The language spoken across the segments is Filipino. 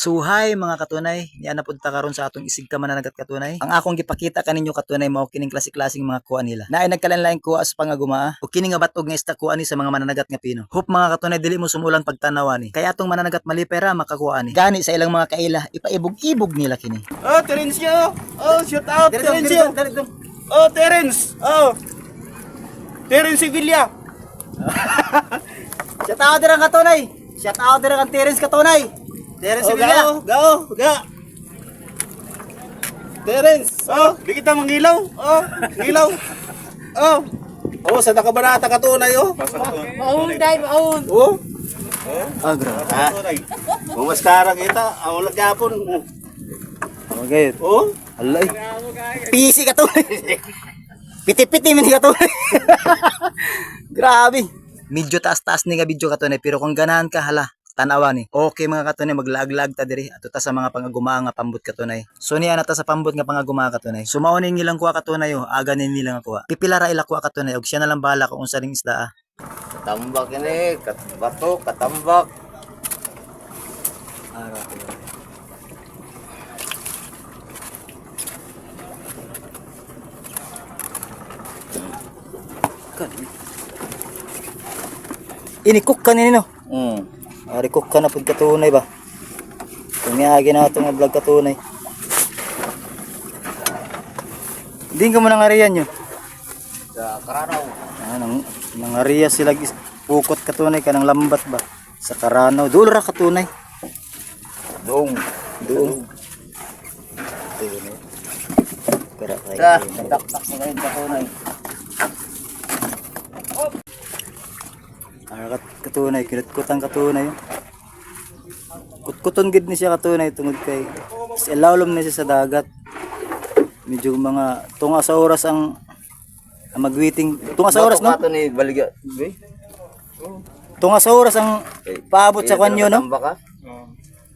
Suhay mga katunay, niya napunta karon sa atong isig ka mananagat katunay. Ang akong gipakita kaninyo katunay mao kining klase-klaseng mga kuha nila. Naay nagkalanlaing kuha sa pangagumaa o kini nga batog nga ista kuha ni sa mga mananagat nga pino. Hope mga katunay dili mo sumulan pagtanawa ni. Kaya atong mananagat malipera makakuha ni. Gani sa ilang mga kaila ipaibog-ibog nila kini. Oh, Terence yo. Oh, shout out Terence yo. Oh, Terence. Oh. Terence Sevilla. Shout out dira katunay. Shout out dira kan Terence katunay. Terence Oh, Sevilla. ga. Terence. Oh, di kita mangilaw. Oh, ngilaw. Oh. Oh, sa nakabarata ka tunay oh. Maun dai, maun. Oh. Agra. Kung mas kara kita, awal gyapon. Okay. Oh. Alay. Pisi katunay. Piti-piti man katunay. Grabe. Medyo taas-taas ni nga video katunay pero kung ganahan ka hala tanawa ni. Okay mga katunay maglaag-lag ta diri ato ta sa mga pangagumaa nga pambot katunay. So niya na ta sa pambot nga pangagumaa katunay. Sumao ni nilang kuha katunay aga ni nila nga kuha. Pipilara ila kuha katunay og siya na lang bahala kung unsa ning isda. Katambak ini, bato, katambak. Ini cook kanino. Hmm. Ari cook ka na pud katunay ba. Kumiagi na atong vlog katunay. Din ka mo nang ariyan yo. Sa karanaw. Nang ariya sila pukot katunay kanang lambat ba sa Karanaw. Dulo ra katunay. Doong. Ayun. Pero kay. Sa taktak sa kain katunay. Katunay, kinutkutan katunay. Kutkuton gid ni siya katunay tungod kay ilawlom ni siya sa dagat. Medyo mga tunga sa oras ang magwiting. Tunga sa oras no? Bato ni baliga. Tunga sa oras ang paabot sa kanyo no? Katambak ka?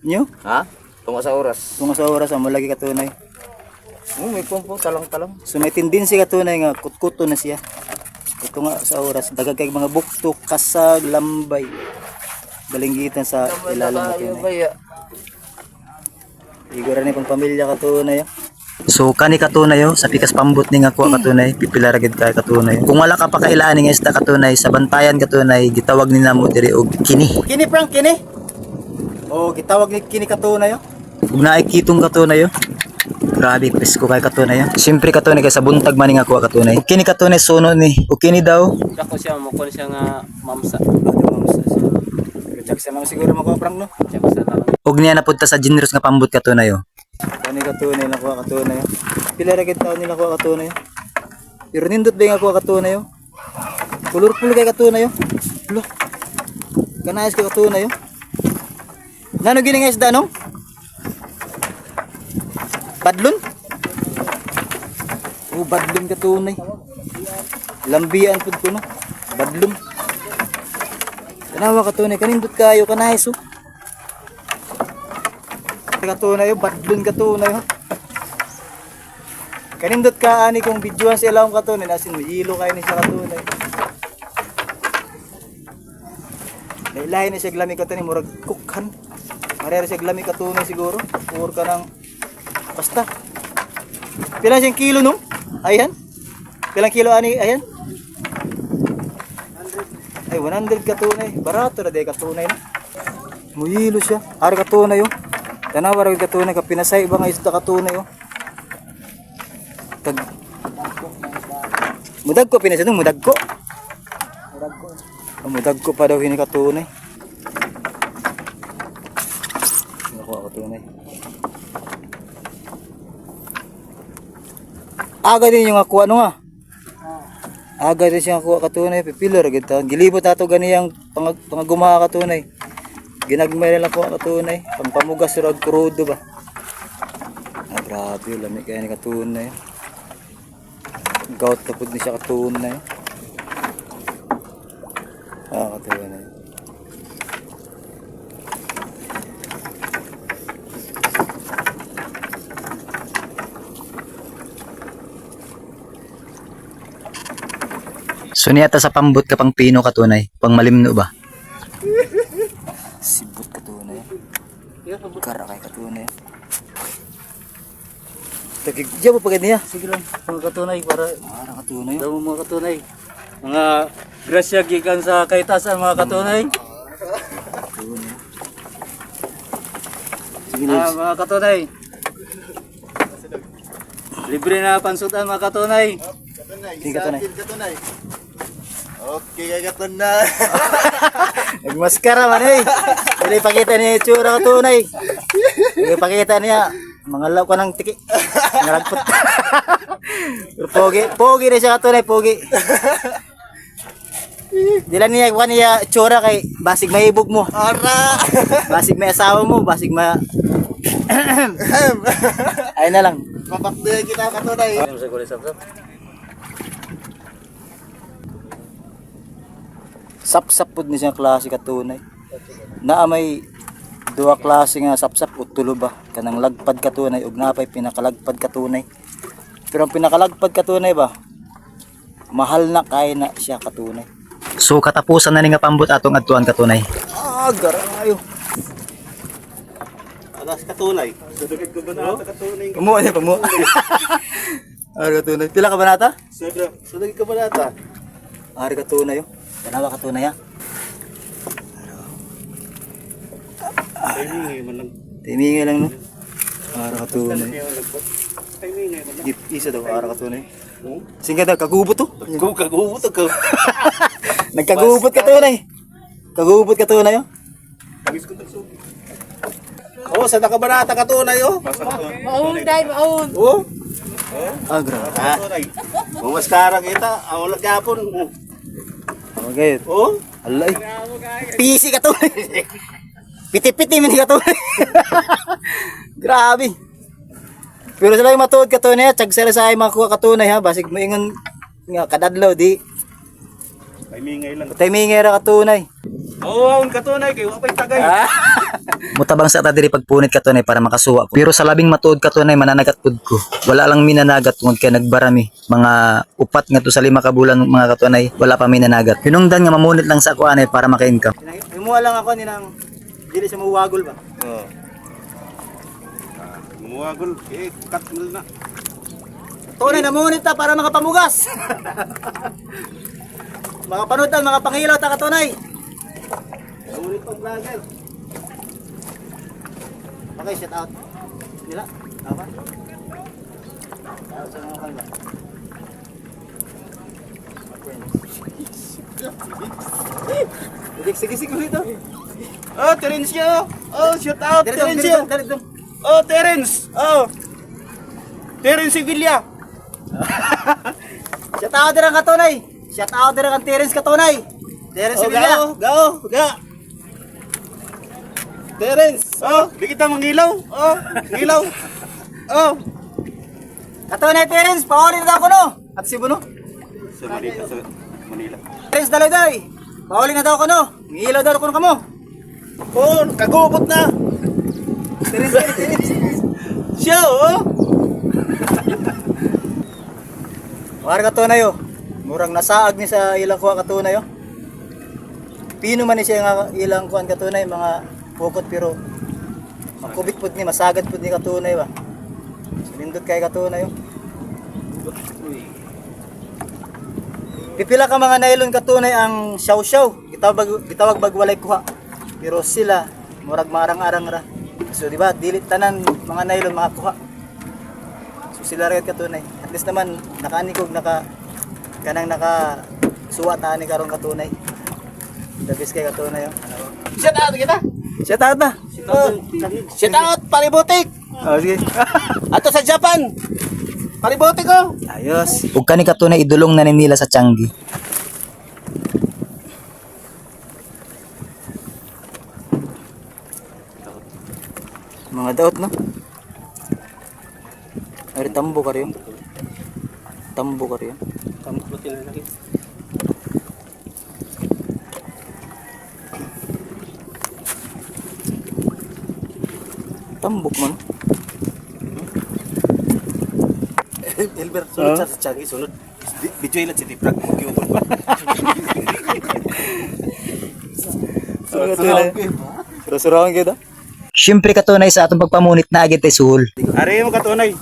Nyo? Ha? Tunga sa oras. Tunga sa oras ang malagi katunay. May pumpo talang-talang. So may tendency katunay nga kutkuton na siya. Ito nga sa oras, dagag kay mga buktok, kasag, lambay. Balinggitan sa ilalim katunay. Igora ni pang pamilya katunay. So kani katunay sa pikas pambot ni nga kuha katunay, pipila ra gid kay katunay. Kung wala ka pa kailaan nga isda katunay sa bantayan katunay, gitawag ni namo diri og kini. Kini prank kini. Oh, gitawag ni kini katunay. Ug naay kitong katunay. Grabe presko kay katunay. Siyempre katunay kay sa buntag man nga kuha katunay. Ug kini katunay suno ni. Ug kini daw. Dako siya mo kon siya nga mamsa. Check sa mga siguro makuha prank no. Mamsa na lang. Ug niya napunta sa generous nga pambot katunay. Kani katunay na kuha katunay. Pila ra gid taon nila kuha katunay. Pero nindot ba nga kuha katunay. Colorful kay katunay. Lo. Kanais kay katunay. Nano gini nga isda no? Badlon? Oh, badlon katunay. Lambian pud ko no. Badlon. Kanawa katunay kanindot kayo kanais oh. Katunay badlon katunay oh. Kanindot ka ani kung videoan sa ilawom katunay nasin mahilo kayo ni siya katunay. Nailahi na siya glami katunay murag kukhan. Marere siya glami katunay siguro. Pur ka ng basta. Pilang siyang kilo no? Ayan. Pilang kilo ani? Ayan. Ay 100 katunay. Barato na day katunay no. Muhilo siya. Ari katunay oh. Tanawa ra katunay ka pinasay ba nga isda katunay oh. Tag mudag ko pinasay no mudag ko. Mudag ko pa daw hini katunay. Nakuha katunay. Aga din yung akuha no nga. Aga din siyang akuha katunay, pipila ra gid taon. Gilibot nato ganiyang pangagumaha katunay. Ginagmay na lang kuha katunay, pampamugas ra og krudo ba. Grabe lami kay ni katunay. Gout tapod ni siya katunay. Katunay. So niyata sa pambot ka pang pino katunay, pang malimno ba? Sibot katunay. Kara kay katunay. Tagigya mo pagad niya. Sige lang, mga katunay, para Katunay. daw mga katunay. Mga grasya gikan sa kaitasan mga katunay. Sige Lods. Mga katunay. Libre na pansutan mga katunay. Sige katunay. Okay, kay katunay. Nagmaskara man eh. Dili pakita niya yung tsura katunay. Dili pakita niya. Mga law ka ng tiki. Ngalagpot. Pero pogi na siya katunay, pogi. Dila niya kuha niya tsura kay basig mahibog mo. Ara! Basig may asawa mo, basig ay na lang. Mapakdihan kita katunay. Ano sa kulay sapsap? Sapsap pud ni siya klase katunay. Naa may duha klase nga sapsap o tulo ba kanang lagpad katunay ug napay pinakalagpad katunay. Pero ang pinakalagpad katunay ba mahal na kay na siya katunay. So katapusan na ni nga pambot atong adtuan katunay. Garayo. Alas katunay. Sudugid ko ba na katunay? Pamuha niya, pamuha. Katunay. Pila ka ba nata? Sudugid ko ba nata? Ari katunay yo. Tanawa katunay ha. Timing man lang. Timingi lang no. Ari katunay. Timing man lang. Isa daw ari katunay. Singka daw kagubot to. Kagubot ko. Nagkagubot katunay. Kagubot katunay yo. Oh, sa nakabanata katunay oh. Maun day, maun. Oh. Grabe. Bumaskara kita, awala gyapon. Okay. Oh. Alay. Pisi katunay. Piti-piti man katunay. Grabe. Pero sila yung matuod katunay, tsag sila sa ay makuha katunay ha, basig mo ingon nga kadadlaw di. Timingay lang. Timingay ra katunay. Oh, ang katunay kay wa pay tagay. Mutabang sa ta diri pagpunit katunay para makasuwa ko. Pero sa labing matuod katunay mananagat pud ko. Wala lang minanagat tungod kay nagbarami. Mga upat nga to sa 5 ka bulan mga katunay, wala pa minanagat. Hinungdan nga mamunit lang sa ako anay para maka-income. Himuha lang ako ni nang dili sa muwagol ba. Oh. Muwagol cut mo na. Tunay na munit ta para makapamugas. Mga panutan, mga pangilaw ta katunay. Ulit pang vlogger. Okay, shout out. Nila. Apa? Sa mga kanila. Sige dito. Oh, Terencio. Oh, shout out Terencio. Dito. Oh, Terence. Oh. Terence Sevilla. Shout out din ang katunay. Shout out din ang Terence katunay. Terence Oh, Sevilla. ga. Terence. Oh, di kita mangilaw. Oh, ngilaw. Oh. Katunay Terence, pauli na daw ko no. At Cebu no. Sa Manila. Terence daloy. Pauli na daw ko no. Ngilaw daw ko no kamo. Oh, kagubot na. Terence. Siya, oh. War katunay oh. Murang nasaag ni sa ilang kuha katunay oh. Pino man ni siya nga ilang kuan katunay mga pukot pero makubit pud ni masagad pud ni katunay ba. Silindot kay katunay oh. Pipila ka mga nylon katunay ang shaw-shaw. Gitawag bagwalay kuha. Pero sila murag marang-arang ra. So di ba dili tanan mga nylon mga kuha. So sila red katunay. At least naman nakaanikog kanang suwa ta ni karong katunay. Dabis kay katunay oh. Shout out kita. Shout out na. Shout out Paribotik. Oh, sige. Ato sa Japan. Paribotik ko. Ayos. Ug kani katunay idulong na ni nila sa Changi. Mga daot no. Ari tambo ka rin. Tambo ka rin. Kamu betul lagi. Tambok man. Elber sunod sa Changi sunod. Bijoy lang si Tiprak. Surang kita. Syempre katunay sa atong pagpamunit na agit ay suhol. Ari mo katunay.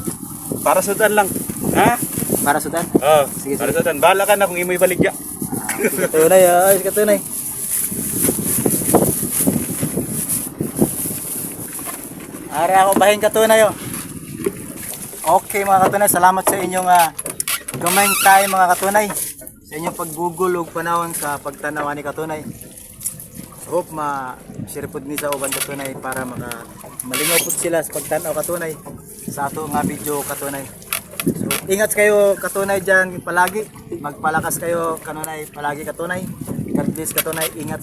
Para sudan lang. Ha? Para sudan. Oh, Sige, para sudan. Bahala ka na kung imo'y baligya. Katunay, katunay. Ari ako bahin katunay oh. Okay mga katunay, salamat sa inyong gamayng time mga katunay. Sa inyong paggugol ug panahon sa pagtanaw ni katunay. Hope ma-share pod ni sa uban katunay para malingaw pod sila sa pagtanaw katunay sa ato nga video katunay. So, ingat kayo katunay diyan palagi. Magpalakas kayo kanunay palagi katunay. God bless katunay. Ingat.